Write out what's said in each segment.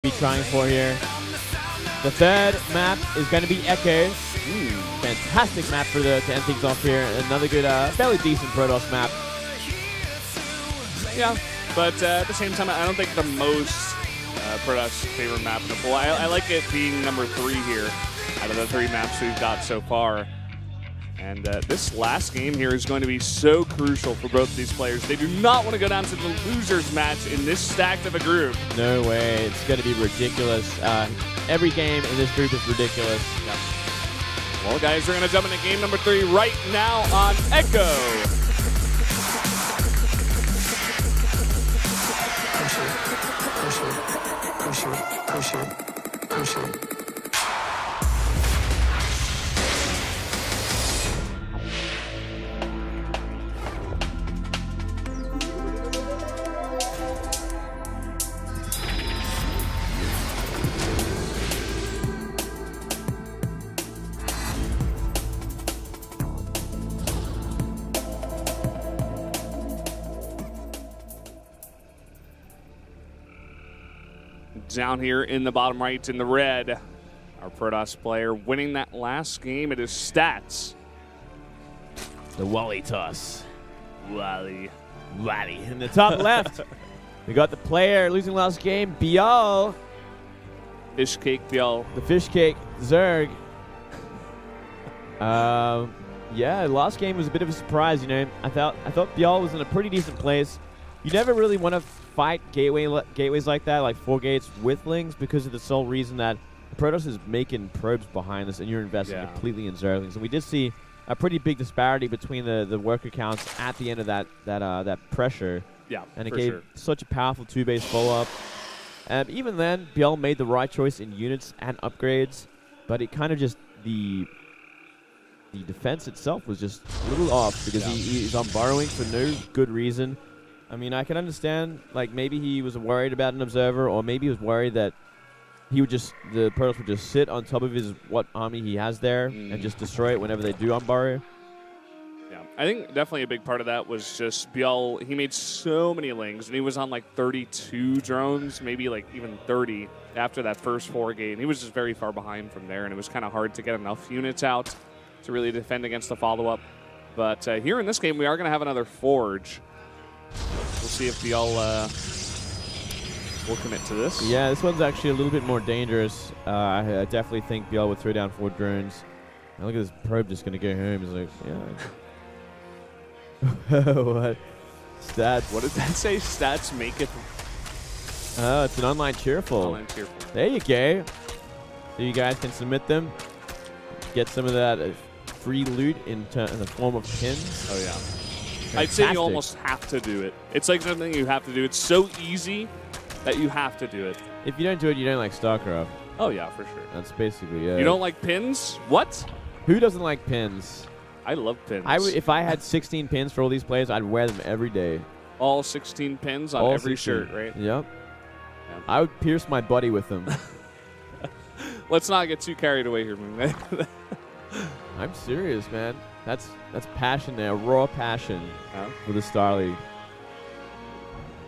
be trying for here. The third map is going to be Echo. Fantastic map for to end things off here. Another good, fairly decent Protoss map. Yeah, but at the same time, I don't think the most Protoss favorite map in the pool. I like it being number 3 here out of the 3 maps we've got so far. And this last game here is going to be so crucial for both of these players. They do not want to go down to the losers match in this stacked of a group. No way. It's going to be ridiculous. Every game in this group is ridiculous. Yeah. Well, guys, we're going to jump into game number 3 right now on Echo. Push it. Down here in the bottom right in the red, our Protoss player winning that last game. It is Stats. The Wally toss. Wally. In the top left, we got the player losing last game, ByuL. Fish cake ByuL. The fish cake, Zerg. Yeah, last game was a bit of a surprise, you know. I thought ByuL was in a pretty decent place. You never really want to fight gateways like that, like 4 gates with Lings, because of the sole reason that Protoss is making probes behind us and you're investing completely in Zerglings. And we did see a pretty big disparity between the worker counts at the end of that pressure. Yeah, and it gave such a powerful 2-base follow-up. And even then, ByuL made the right choice in units and upgrades, but it kind of just the defense itself was just a little off because he's on borrowing for no good reason. I mean, I can understand, like, maybe he was worried about an observer, or maybe he was worried that the Protoss would just sit on top of what army he has there and just destroy it whenever they do unborrow. Yeah, I think definitely a big part of that was just ByuL. He made so many Lings, and he was on like 32 drones, maybe like even 30 after that first 4 gate. And he was just very far behind from there, and it was kind of hard to get enough units out to really defend against the follow-up. But here in this game, we are going to have another Forge. We'll see if ByuL will commit to this. Yeah, this one's actually a little bit more dangerous. I definitely think ByuL would throw down 4 drones. Now look at this probe just going to go home. He's like, yeah. What? Stats. What did that say? Stats make it. Oh, it's an online cheerful. Online cheerful. There you go. So you guys can submit them. Get some of that free loot in the form of pins. Oh, yeah. Fantastic. I'd say you almost have to do it. It's like something you have to do. It's so easy that you have to do it. If you don't do it, you don't like Starcraft. Oh, yeah, for sure. That's basically it. You don't like pins? What? Who doesn't like pins? I love pins. If I had 16 pins for all these players, I'd wear them every day. All 16 pins on every shirt, right? Yep. Yeah. I would pierce my body with them. Let's not get too carried away here, man. I'm serious, man. That's passion there, raw passion for the Star League.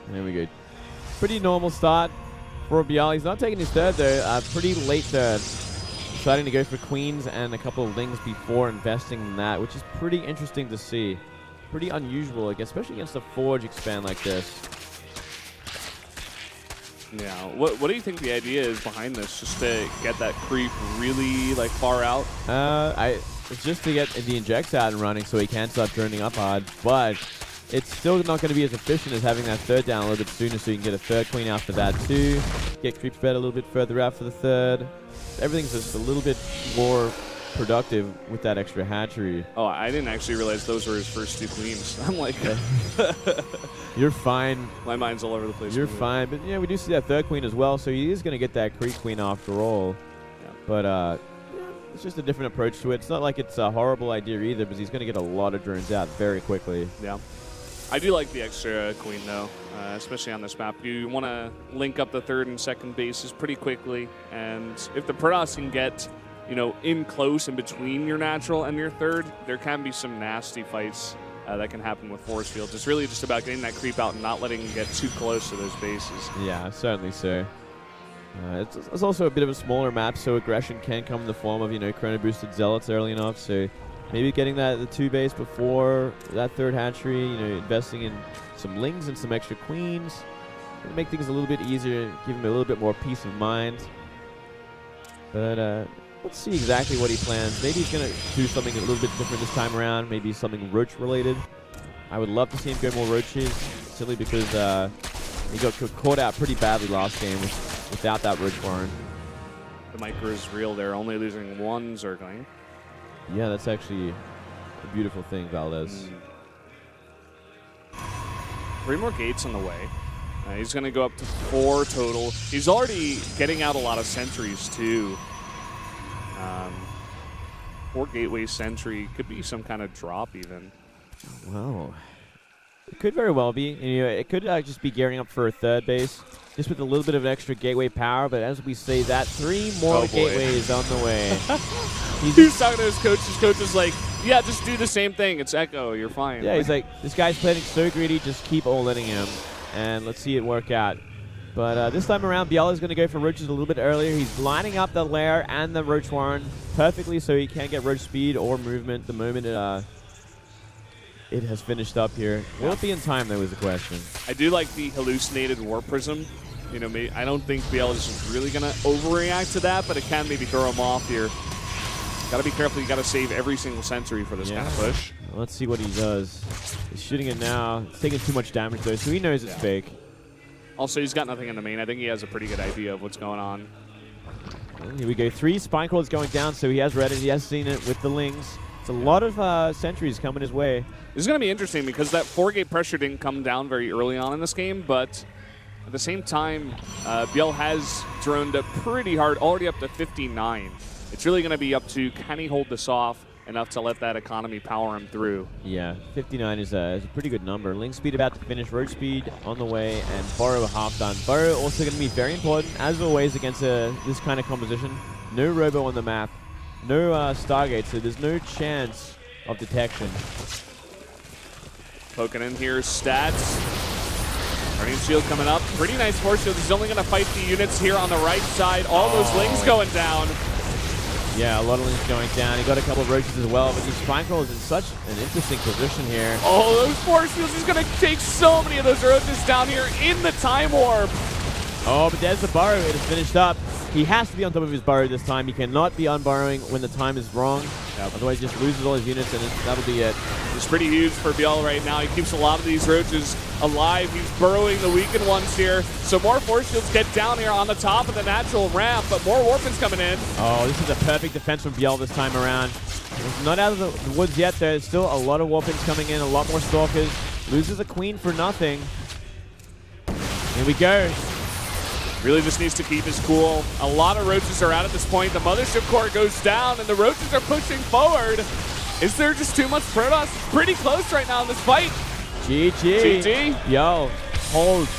There we go. Pretty normal start for ByuL. He's not taking his third, though. Pretty late third. Deciding to go for queens and a couple of Lings before investing in that, which is pretty interesting to see. Pretty unusual, I guess, especially against a Forge expand like this. Yeah. What do you think the idea is behind this? Just to get that creep really like far out? It's just to get the injects out and running so he can start droning up hard, but it's still not going to be as efficient as having that third down a little bit sooner, so you can get a third queen after that too. Get creep spread a little bit further out for the third. Everything's just a little bit more productive with that extra hatchery. Oh, I didn't actually realize those were his first 2 queens. I'm like... You're fine. My mind's all over the place. You're fine, but yeah, we do see that third queen as well, so he is going to get that creep queen after all. Yeah. But it's just a different approach to it. It's not like it's a horrible idea either, because he's going to get a lot of drones out very quickly. Yeah. I do like the extra queen, though, especially on this map. You want to link up the third and second bases pretty quickly, and if the Protoss can get, you know, in close in between your natural and your third, there can be some nasty fights that can happen with force fields. It's really just about getting that creep out and not letting him get too close to those bases. Yeah, certainly so. It's also a bit of a smaller map, so aggression can come in the form of, you know, chrono boosted zealots early enough. So maybe getting the 2 base before that 3rd hatchery, you know, investing in some lings and some extra queens, it'll make things a little bit easier, give him a little bit more peace of mind. But let's see exactly what he plans. Maybe he's gonna do something a little bit different this time around. Maybe something roach related. I would love to see him go more roaches, simply because he got caught out pretty badly last game without that roach warren. The micro is real there, only losing 1 Zergling. Yeah, that's actually a beautiful thing, Valdez. 3 more gates on the way. He's going to go up to 4 total. He's already getting out a lot of sentries, too. 4 gateway sentry. Could be some kind of drop, even. Wow. It could very well be. You know, it could just be gearing up for a 3rd base, just with a little bit of extra gateway power. But as we say that, 3 more gateways on the way. He's talking to his coach. His coach is like, yeah, just do the same thing. It's Echo. You're fine. Yeah, he's like, this guy's playing so greedy, just keep all-letting him. And let's see it work out. But this time around, ByuL is going to go for roaches a little bit earlier. He's lining up the lair and the roach warren perfectly so he can't get roach speed or movement the moment it has finished up here. Will it be in time, though, is the question. I do like the hallucinated War Prism. You know, I don't think ByuL is really going to overreact to that, but it can maybe throw him off here. Got to be careful. You got to save every single sentry for this kind of push. Well, let's see what he does. He's shooting it now. It's taking too much damage, though, so he knows it's fake. Also, he's got nothing in the main. I think he has a pretty good idea of what's going on. Well, here we go. 3 spine crawlers going down, so he has read it. He has seen it with the lings. It's a lot of sentries coming his way. This is going to be interesting because that 4-gate pressure didn't come down very early on in this game, but at the same time, ByuL has droned up pretty hard, already up to 59. It's really going to be up to, can he hold this off enough to let that economy power him through? Yeah, 59 is a pretty good number. Ling speed about to finish, roach speed on the way, and Burrow half done. Burrow also going to be very important, as always, against this kind of composition. No Robo on the map, no Stargate, so there's no chance of detection. Poking in here, stats. Guardian Shield coming up. Pretty nice force shield. He's only going to fight the units here on the right side. All those lings going down. Yeah, a lot of lings going down. He got a couple of roaches as well, but these spine crawlers in such an interesting position here. Oh, those force shields. He's going to take so many of those roaches down here in the time warp. Oh, but there's the burrow. It is finished up. He has to be on top of his burrow this time. He cannot be unburrowing when the time is wrong. Yep. Otherwise, he just loses all his units, and that'll be it. It's pretty huge for ByuL right now. He keeps a lot of these roaches alive. He's burrowing the weakened ones here. So more force shields get down here on the top of the natural ramp, but more warpins coming in. Oh, this is a perfect defense from ByuL this time around. It's not out of the woods yet. There's still a lot of warpins coming in, a lot more stalkers. Loses a queen for nothing. Here we go. Really just needs to keep his cool. A lot of roaches are out at this point. The mothership core goes down, and the roaches are pushing forward. Is there just too much Protoss? Pretty close right now in this fight. GG. GG. ByuL holds.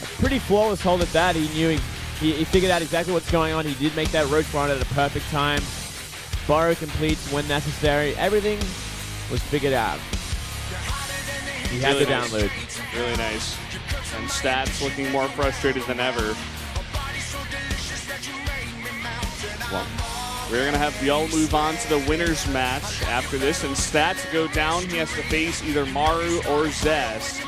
A pretty flawless hold at that. He knew he figured out exactly what's going on. He did make that roach run at a perfect time. Burrow completes when necessary. Everything was figured out. He had really the download. Really nice. And stats looking more frustrated than ever. Well, we're going to have ByuL move on to the winner's match after this, and stats go down. He has to face either Maru or Zest.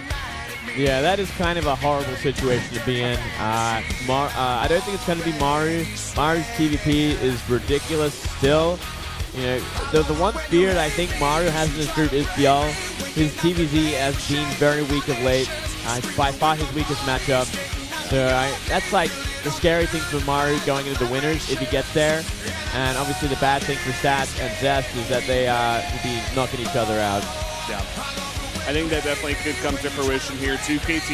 Yeah, that is kind of a horrible situation to be in. I don't think it's going to be Maru. Maru's TVP is ridiculous still. You know, the one fear that I think Maru has in this group is ByuL. His TVZ has been very weak of late. It's by far his weakest matchup. So that's like the scary thing for Maru going into the winners if he gets there. And obviously the bad thing for Stats and Zest is that they will be knocking each other out. Yeah. I think that definitely could come to fruition here. 2KT